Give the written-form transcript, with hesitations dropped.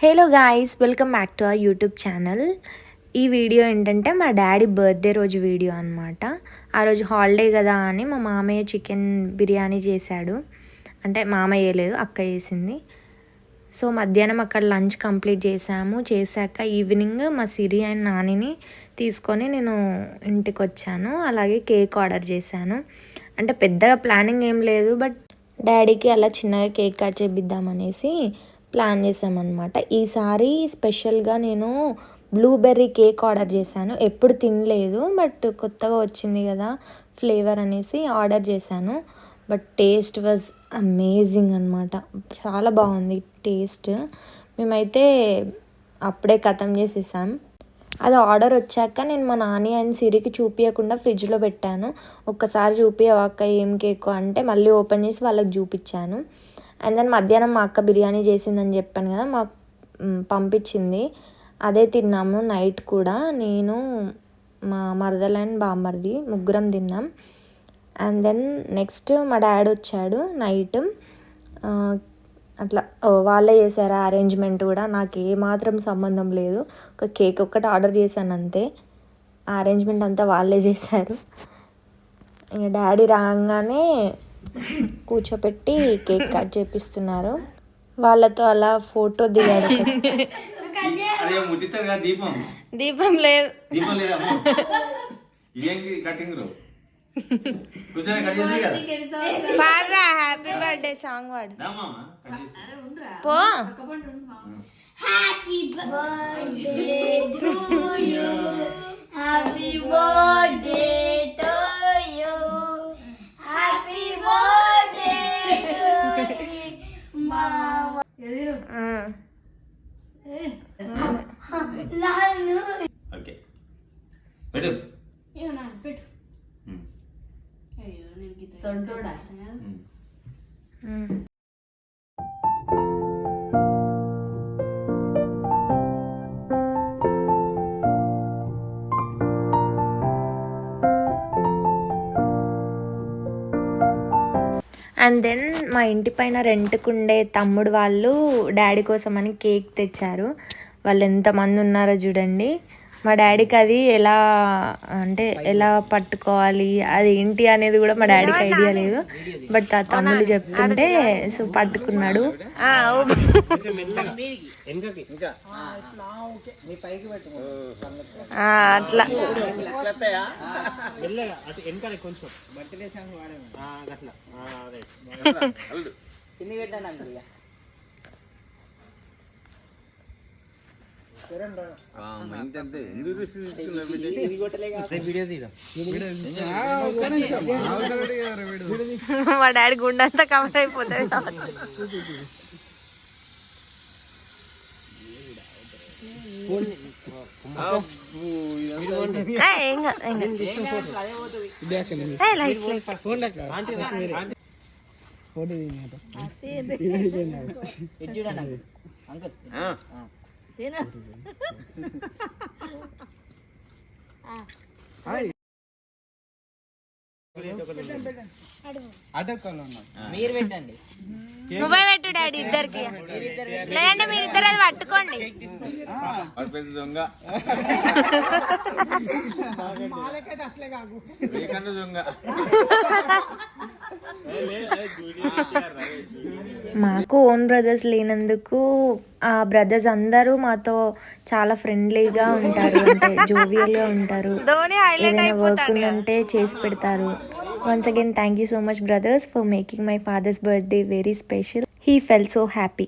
Hello guys, welcome back to our YouTube channel. ఈ video ఏంటంటే మా డాడీ బర్త్డే రోజు వీడియో అనమాట. ఆ రోజు హాలిడే కదా అని మా మామయ్య చికెన్ బిర్యానీ చేశాడు. అంటే మామయ్య లేదు, అక్క చేసింది. సో మధ్యాహ్నం అక్కడ లంచ్ కంప్లీట్ చేశాక ఈవినింగ్ మా సిరి అండ్ నానిని తీసుకొని నేను ఇంటికి వచ్చాను. అలాగే కేక్ ఆర్డర్ చేశాను. అంటే పెద్దగా ప్లానింగ్ ఏం లేదు, బట్ డాడీకి అలా చిన్నగా కేక్ కట్ చేపిద్దామనేసి ప్లాన్ చేసామన్నమాట. ఈసారి స్పెషల్గా నేను బ్లూబెర్రీ కేక్ ఆర్డర్ చేశాను. ఎప్పుడు తినలేదు, బట్ కొత్తగా వచ్చింది కదా ఫ్లేవర్ అనేసి ఆర్డర్ చేశాను. బట్ టేస్ట్ వాజ్ అమేజింగ్ అనమాట. చాలా బాగుంది టేస్ట్. మేమైతే అప్పుడే ఖతం చేసేసాం. అది ఆర్డర్ వచ్చాక నేను మా నాని అండ్ సిరికి చూపించకుండా ఫ్రిడ్జ్లో పెట్టాను. ఒక్కసారి చూపించవాక ఏం కేక్ అంటే మళ్ళీ ఓపెన్ చేసి వాళ్ళకి చూపించాను. అండ్ దెన్ మధ్యాహ్నం మా అక్క బిర్యానీ చేసిందని చెప్పాను కదా, మాకు పంపించింది. అదే తిన్నాము నైట్ కూడా. నేను మా మరదలు అండ్ బామ్మర్ది ముగ్గురం తిన్నాం. అండ్ దెన్ నెక్స్ట్ మా డాడీ వచ్చాడు నైట్. అట్లా వాళ్ళే చేశారు అరేంజ్మెంట్ కూడా. నాకు ఏమాత్రం సంబంధం లేదు. ఒక కేక్ ఒక్కటి ఆర్డర్ చేశాను అంతే. ఆ అరేంజ్మెంట్ అంతా వాళ్ళే చేశారు. ఇక డాడీ రాగానే కూర్చోపెట్టి కేక్ కట్ చేపిస్తున్నారు. వాళ్ళతో అలా ఫోటో దిగాడు. దీపం లేదు. పాడరా హ్యాపీ బర్త్డే సాంగ్ వాడు. పో. Happy birthday to you, happy birthday to you, happy birthday to మామ. ఓకే పెట్టు. పెట్టు. అయ్యో నేను గీత అండ్ దెన్ మా ఇంటి పైన రెంట్కుండే తమ్ముడు వాళ్ళు డాడీ కోసం అని కేక్ తెచ్చారు. వాళ్ళు ఎంతమంది ఉన్నారో చూడండి. మా డాడీకి అది ఎలా పట్టుకోవాలి, అది ఏంటి అనేది కూడా మా డాడీకి ఐడియా లేదు. బట్ ఆ తమ్ముడు చెప్తుంటే సో పట్టుకున్నాడు. అట్లా మా డాడీ గుండంతా కవర్ అయిపోతుంది. మీరు పెట్టండి. నువ్వే పెట్టు డాడీ ఇద్దరికి, లేదంటే మీరు ఇద్దరు అది పట్టుకోండి. మాకు ఓన్ బ్రదర్స్ లేనందుకు ఆ బ్రదర్స్ అందరూ మాతో చాలా ఫ్రెండ్లీగా ఉంటారు, అంటే జోవియల్గా ఉంటారు. ఏదైనా వర్క్ ఉందంటే చేసి పెడతారు. Once again, thank you so much brothers for making my father's birthday very special. He felt so happy.